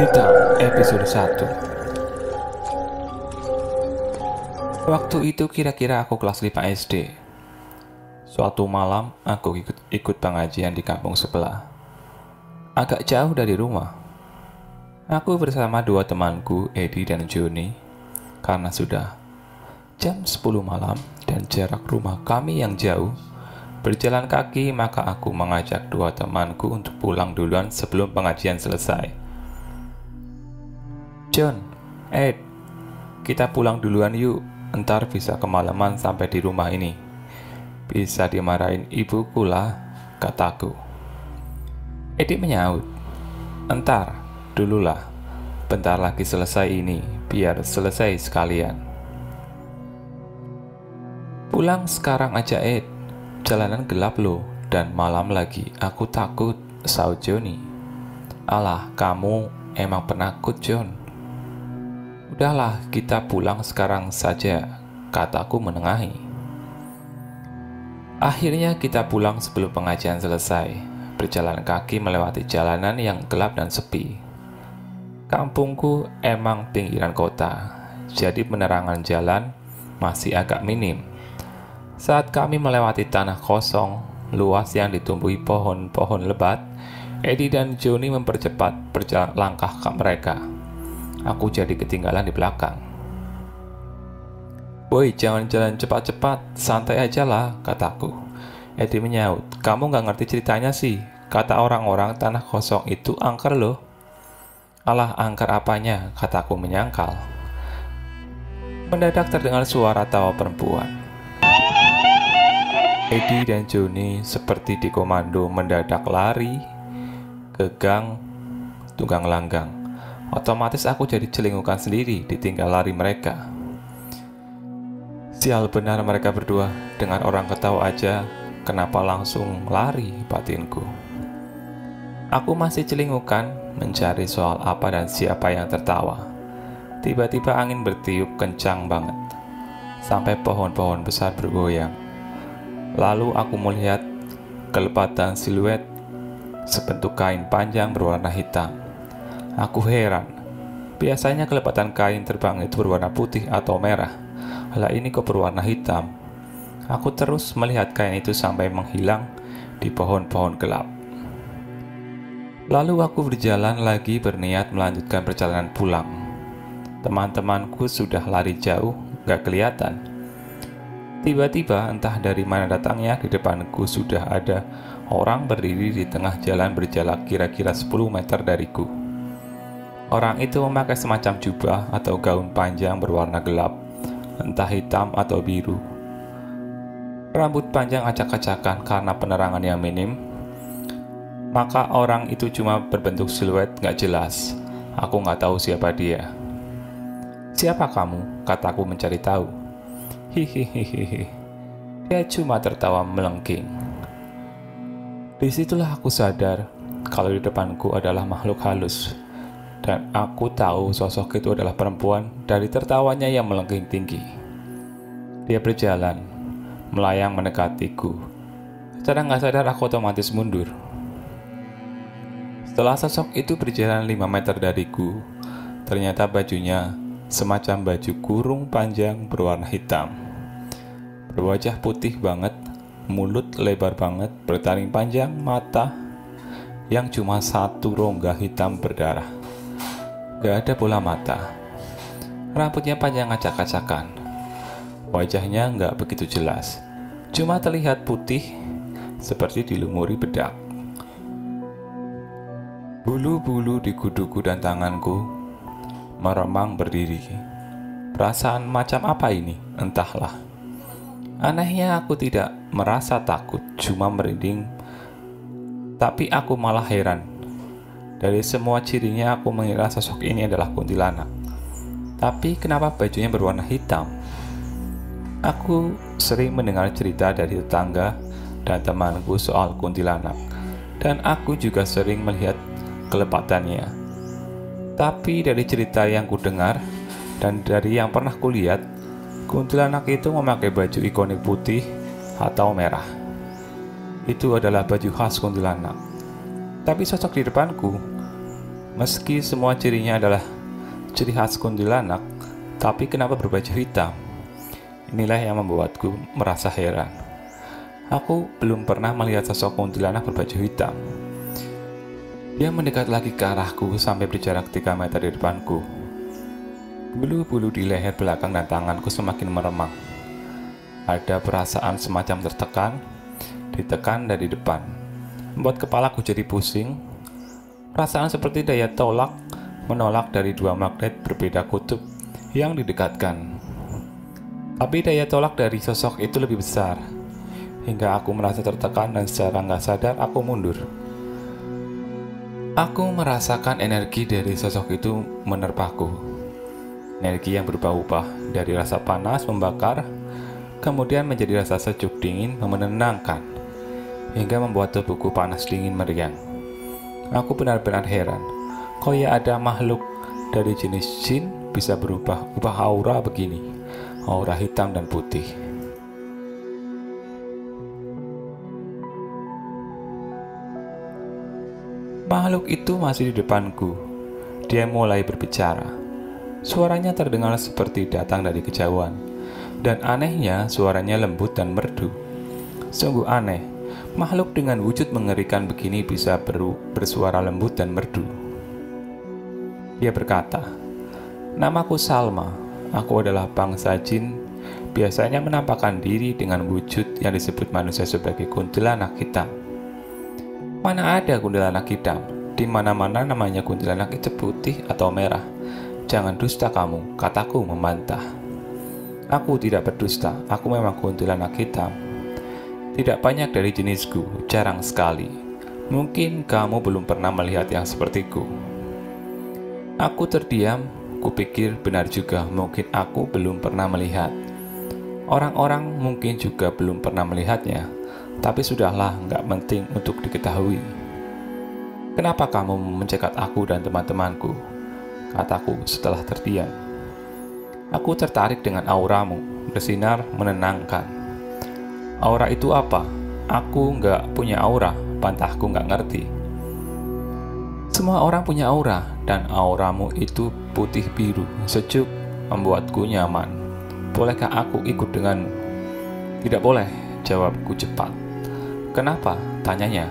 Hitam episode 1. Waktu itu kira-kira aku kelas 5 SD. Suatu malam aku ikut pengajian di kampung sebelah. Agak jauh dari rumah. Aku bersama dua temanku, Edi dan Joni. Karena sudah jam 10 malam dan jarak rumah kami yang jauh, berjalan kaki, maka aku mengajak dua temanku untuk pulang duluan sebelum pengajian selesai. John, Ed, kita pulang duluan yuk, entar bisa kemalaman sampai di rumah ini. Bisa dimarahin ibuku lah, kataku. Edi menyaut, entar, dululah, bentar lagi selesai ini, biar selesai sekalian. Pulang sekarang aja Ed, jalanan gelap loh, dan malam lagi, aku takut, saut Joni. Alah, kamu emang penakut John. Udahlah, kita pulang sekarang saja, kataku menengahi. Akhirnya kita pulang sebelum pengajian selesai, berjalan kaki melewati jalanan yang gelap dan sepi. Kampungku emang pinggiran kota, jadi penerangan jalan masih agak minim. Saat kami melewati tanah kosong, luas yang ditumbuhi pohon-pohon lebat, Edi dan Joni mempercepat langkah mereka. Aku jadi ketinggalan di belakang. Woi, jangan jalan cepat-cepat, santai aja lah, kataku. Edi menyaut, kamu gak ngerti ceritanya sih. Kata orang-orang tanah kosong itu angker loh. Alah, angker apanya, kataku menyangkal. Mendadak terdengar suara tawa perempuan. Edi dan Joni seperti dikomando mendadak lari ke gang tunggang langgang. Otomatis aku jadi celingukan sendiri ditinggal lari mereka. Sial benar mereka berdua, dengar orang ketawa aja, kenapa langsung lari batinku. Aku masih celingukan mencari soal apa dan siapa yang tertawa. Tiba-tiba angin bertiup kencang banget, sampai pohon-pohon besar bergoyang. Lalu aku melihat kelepatan siluet sebentuk kain panjang berwarna hitam. Aku heran, biasanya kelepatan kain terbang itu berwarna putih atau merah. Lah ini kok berwarna hitam. Aku terus melihat kain itu sampai menghilang di pohon-pohon gelap. Lalu aku berjalan lagi berniat melanjutkan perjalanan pulang. Teman-temanku sudah lari jauh, gak kelihatan. Tiba-tiba entah dari mana datangnya, di depanku sudah ada orang berdiri di tengah jalan berjarak kira-kira 10 meter dariku. Orang itu memakai semacam jubah atau gaun panjang berwarna gelap, entah hitam atau biru. Rambut panjang acak-acakan karena penerangan yang minim, maka orang itu cuma berbentuk siluet gak jelas. Aku gak tahu siapa dia. Siapa kamu? Kataku mencari tahu. Hihihihi. Dia cuma tertawa melengking. Disitulah aku sadar kalau di depanku adalah makhluk halus. Dan aku tahu sosok itu adalah perempuan dari tertawanya yang melengking tinggi. Dia berjalan, melayang mendekatiku. Secara gak sadar aku otomatis mundur. Setelah sosok itu berjalan 5 meter dariku, ternyata bajunya semacam baju kurung panjang berwarna hitam. Berwajah putih banget, mulut lebar banget, bertaring panjang, mata yang cuma satu rongga hitam berdarah. Gak ada bola mata. Rambutnya panjang acak-acakan. Wajahnya gak begitu jelas, cuma terlihat putih seperti dilumuri bedak. Bulu-bulu di kuduku dan tanganku meremang berdiri. Perasaan macam apa ini? Entahlah. Anehnya aku tidak merasa takut, cuma merinding. Tapi aku malah heran. Dari semua cirinya aku mengira sosok ini adalah kuntilanak. Tapi kenapa bajunya berwarna hitam? Aku sering mendengar cerita dari tetangga dan temanku soal kuntilanak. Dan aku juga sering melihat kelepatannya. Tapi dari cerita yang kudengar dan dari yang pernah kulihat, kuntilanak itu memakai baju ikonik putih atau merah. Itu adalah baju khas kuntilanak. Tapi sosok di depanku Meski semua cirinya adalah ciri khas kuntilanak, tapi kenapa berbaju hitam? Inilah yang membuatku merasa heran. Aku belum pernah melihat sosok kuntilanak berbaju hitam. Dia mendekat lagi ke arahku sampai berjarak 3 meter di depanku. Bulu-bulu di leher belakang dan tanganku semakin meremang. Ada perasaan semacam tertekan, ditekan dari depan, membuat kepalaku jadi pusing. Perasaan seperti daya tolak menolak dari 2 magnet berbeda kutub yang didekatkan. Tapi daya tolak dari sosok itu lebih besar, hingga aku merasa tertekan dan secara nggak sadar aku mundur. Aku merasakan energi dari sosok itu menerpaku. Energi yang berubah-ubah dari rasa panas membakar, kemudian menjadi rasa sejuk dingin menenangkan, hingga membuat tubuhku panas dingin meriang. Aku benar-benar heran, kok ya ada makhluk dari jenis jin bisa berubah aura begini, aura hitam dan putih. Makhluk itu masih di depanku. Dia mulai berbicara. Suaranya terdengar seperti datang dari kejauhan, dan anehnya suaranya lembut dan merdu. Sungguh aneh, makhluk dengan wujud mengerikan begini bisa bersuara lembut dan merdu. Dia berkata, "Namaku Salma, aku adalah bangsa jin, biasanya menampakkan diri dengan wujud yang disebut manusia sebagai kuntilanak hitam." "Mana ada kuntilanak hitam? Di mana-mana namanya kuntilanak itu putih atau merah. Jangan dusta kamu," kataku membantah. "Aku tidak berdusta, aku memang kuntilanak hitam. Tidak banyak dari jenisku, jarang sekali. Mungkin kamu belum pernah melihat yang sepertiku." Aku terdiam, kupikir benar juga, mungkin aku belum pernah melihat. Orang-orang mungkin juga belum pernah melihatnya. Tapi sudahlah, nggak penting untuk diketahui. "Kenapa kamu mencegat aku dan teman-temanku?" kataku setelah terdiam. "Aku tertarik dengan auramu, bersinar menenangkan." "Aura itu apa?" "Aku nggak punya aura," bantahku nggak ngerti. "Semua orang punya aura, dan auramu itu putih biru, sejuk, membuatku nyaman. Bolehkah aku ikut denganmu?" "Tidak boleh," jawabku cepat. "Kenapa?" tanyanya.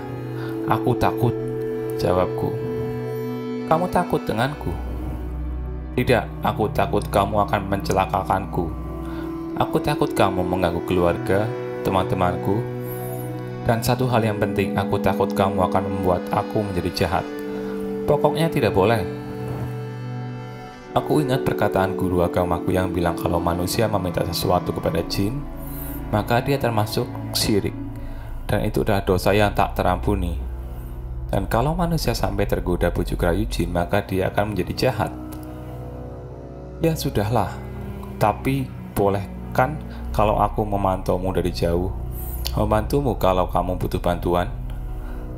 "Aku takut," jawabku. "Kamu takut denganku?" "Tidak, aku takut kamu akan mencelakakanku. Aku takut kamu mengganggu keluarga, teman-temanku. Dan satu hal yang penting, aku takut kamu akan membuat aku menjadi jahat. Pokoknya tidak boleh." Aku ingat perkataan guru agamaku yang bilang kalau manusia meminta sesuatu kepada jin, maka dia termasuk syirik. Dan itu adalah dosa yang tak terampuni. Dan kalau manusia sampai tergoda bujuk rayu jin, maka dia akan menjadi jahat. "Ya sudahlah, tapi boleh kan kalau aku memantaumu dari jauh, membantumu kalau kamu butuh bantuan?"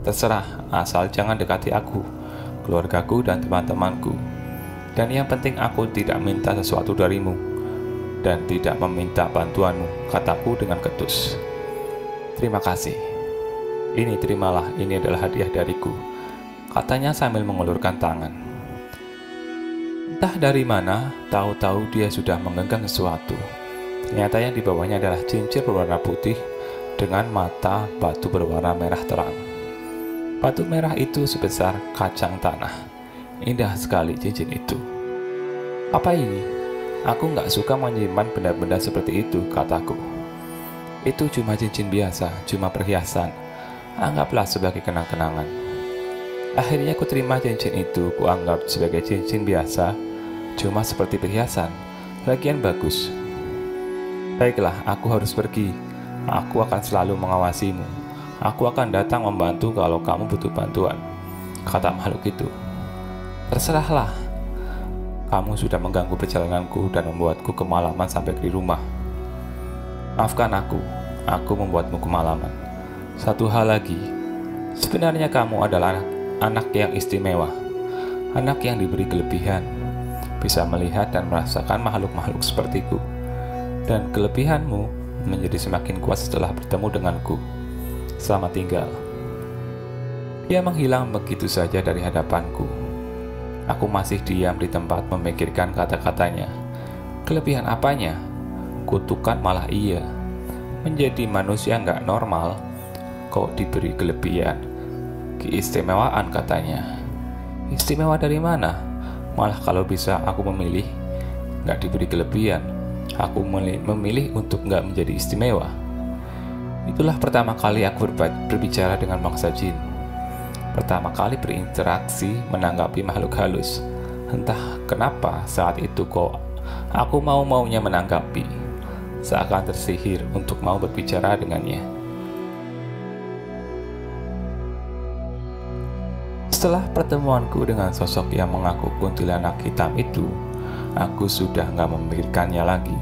"Terserah, asal jangan dekati aku, keluargaku dan teman-temanku. Dan yang penting aku tidak minta sesuatu darimu dan tidak meminta bantuanmu," kataku dengan ketus. "Terima kasih. Ini terimalah, ini adalah hadiah dariku," katanya sambil mengulurkan tangan. Entah dari mana, tahu-tahu dia sudah menggenggam sesuatu. Ternyata yang dibawanya adalah cincin berwarna putih dengan mata batu berwarna merah terang. Batu merah itu sebesar kacang tanah. Indah sekali cincin itu. "Apa ini? Aku nggak suka menyimpan benda-benda seperti itu," kataku. "Itu cuma cincin biasa, cuma perhiasan. Anggaplah sebagai kenang-kenangan." Akhirnya ku terima cincin itu, ku anggap sebagai cincin biasa, cuma seperti perhiasan. Lagian bagus. "Baiklah, aku harus pergi. Aku akan selalu mengawasimu. Aku akan datang membantu kalau kamu butuh bantuan," kata makhluk itu. "Terserahlah. Kamu sudah mengganggu perjalananku dan membuatku kemalaman sampai di rumah. Maafkan aku membuatmu kemalaman. Satu hal lagi, sebenarnya kamu adalah anak yang istimewa, anak yang diberi kelebihan, bisa melihat dan merasakan makhluk-makhluk sepertiku, dan kelebihanmu menjadi semakin kuat setelah bertemu denganku. Selamat tinggal." Dia menghilang begitu saja dari hadapanku. Aku masih diam di tempat memikirkan kata-katanya. Kelebihan apanya? Kutukan malah iya. Menjadi manusia nggak normal, kok diberi kelebihan. Keistimewaan katanya. Istimewa dari mana? Malah kalau bisa aku memilih, nggak diberi kelebihan. Aku memilih untuk nggak menjadi istimewa. Itulah pertama kali aku berbicara dengan bangsa jin. Pertama kali berinteraksi menanggapi makhluk halus. Entah kenapa saat itu kok aku mau-maunya menanggapi, seakan tersihir untuk mau berbicara dengannya. Setelah pertemuanku dengan sosok yang mengaku kuntilanak hitam itu, aku sudah nggak memikirkannya lagi.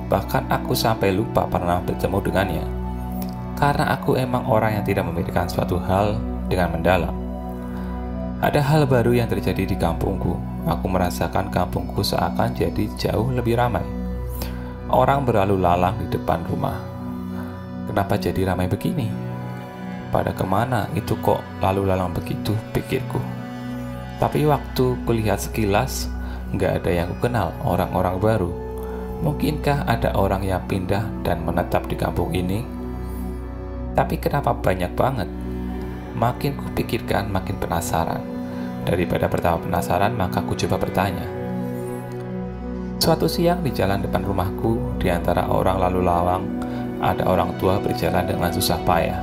Bahkan aku sampai lupa pernah bertemu dengannya. Karena aku emang orang yang tidak memikirkan suatu hal dengan mendalam. Ada hal baru yang terjadi di kampungku. Aku merasakan kampungku seakan jadi jauh lebih ramai. Orang berlalu lalang di depan rumah. Kenapa jadi ramai begini? Pada kemana itu kok lalu lalang begitu, pikirku. Tapi waktu kulihat sekilas, nggak ada yang kukenal, orang-orang baru. Mungkinkah ada orang yang pindah dan menetap di kampung ini? Tapi kenapa banyak banget? Makin kupikirkan, makin penasaran. Daripada pertama penasaran, maka ku coba bertanya. Suatu siang di jalan depan rumahku, di antara orang lalu lalang, ada orang tua berjalan dengan susah payah.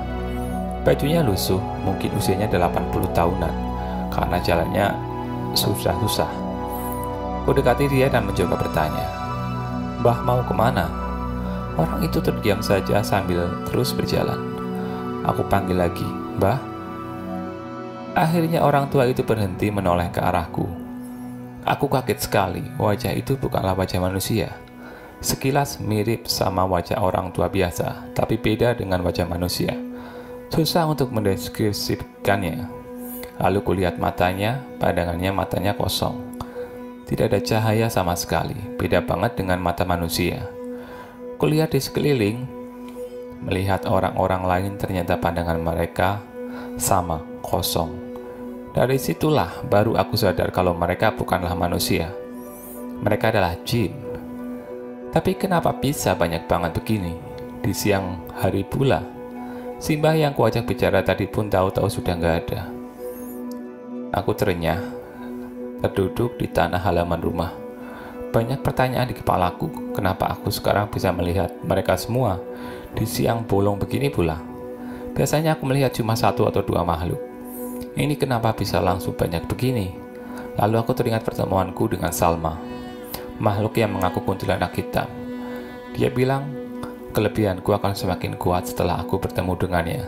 Bajunya lusuh, mungkin usianya 80 tahunan, karena jalannya susah-susah. Ku dekati dia dan mencoba bertanya, "Mbah mau kemana?" Orang itu terdiam saja sambil terus berjalan. Aku panggil lagi, "Mbah?" Akhirnya orang tua itu berhenti menoleh ke arahku. Aku kaget sekali, wajah itu bukanlah wajah manusia. Sekilas mirip sama wajah orang tua biasa, tapi beda dengan wajah manusia. Susah untuk mendeskripsikannya. Lalu kulihat matanya, pandangannya matanya kosong. Tidak ada cahaya sama sekali, beda banget dengan mata manusia. Kulihat di sekeliling, melihat orang-orang lain ternyata pandangan mereka sama, kosong. Dari situlah baru aku sadar kalau mereka bukanlah manusia. Mereka adalah jin. Tapi kenapa bisa banyak banget begini? Di siang hari pula. Simbah yang kuajak bicara tadi pun tahu-tahu sudah nggak ada. Aku terenyah, terduduk di tanah halaman rumah. Banyak pertanyaan di kepalaku, kenapa aku sekarang bisa melihat mereka semua di siang bolong begini pula. Biasanya aku melihat cuma 1 atau 2 makhluk. Ini kenapa bisa langsung banyak begini? Lalu aku teringat pertemuanku dengan Salma, makhluk yang mengaku kuntilanak hitam. Dia bilang, kelebihanku akan semakin kuat setelah aku bertemu dengannya.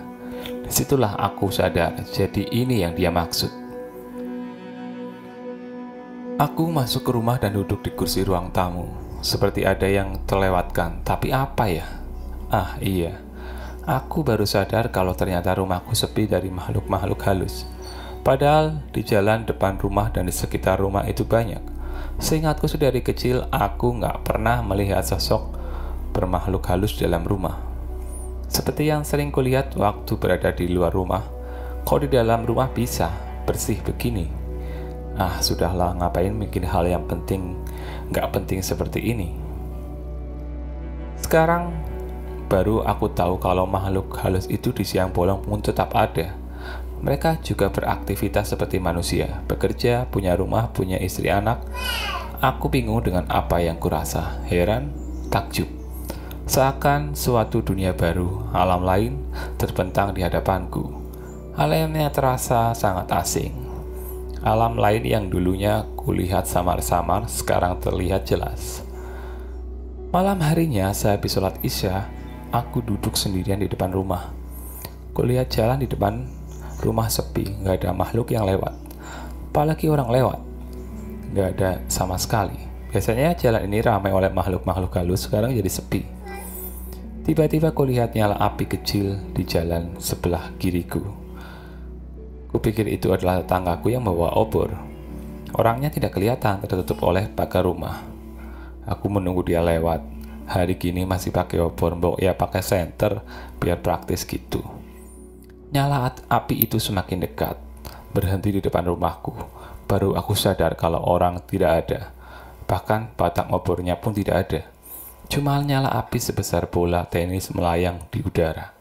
Disitulah aku sadar, jadi ini yang dia maksud. Aku masuk ke rumah dan duduk di kursi ruang tamu. Seperti ada yang terlewatkan, tapi apa ya? Ah iya, aku baru sadar kalau ternyata rumahku sepi dari makhluk-makhluk halus. Padahal di jalan depan rumah dan di sekitar rumah itu banyak. Seingatku dari kecil, aku nggak pernah melihat sosok bermakhluk halus dalam rumah. Seperti yang sering kulihat waktu berada di luar rumah, kok di dalam rumah bisa bersih begini? Ah, sudahlah, ngapain bikin hal yang penting, nggak penting seperti ini. Sekarang baru aku tahu kalau makhluk halus itu di siang bolong pun tetap ada. Mereka juga beraktivitas seperti manusia, bekerja, punya rumah, punya istri anak. Aku bingung dengan apa yang kurasa, heran, takjub. Seakan suatu dunia baru, alam lain terbentang di hadapanku. Alamnya terasa sangat asing. Alam lain yang dulunya kulihat samar-samar, sekarang terlihat jelas. Malam harinya, sehabis sholat Isya, aku duduk sendirian di depan rumah. Kulihat jalan di depan rumah sepi, nggak ada makhluk yang lewat. Apalagi orang lewat, nggak ada sama sekali. Biasanya jalan ini ramai oleh makhluk-makhluk halus, sekarang jadi sepi. Tiba-tiba kulihat nyala api kecil di jalan sebelah kiriku. Kupikir itu adalah tetanggaku yang membawa obor. Orangnya tidak kelihatan, tertutup oleh pagar rumah. Aku menunggu dia lewat. Hari gini masih pakai obor, mbok ya pakai senter biar praktis gitu. Nyala api itu semakin dekat. berhenti di depan rumahku. Baru aku sadar kalau orang tidak ada. Bahkan batang obornya pun tidak ada. Cuma nyala api sebesar bola tenis melayang di udara.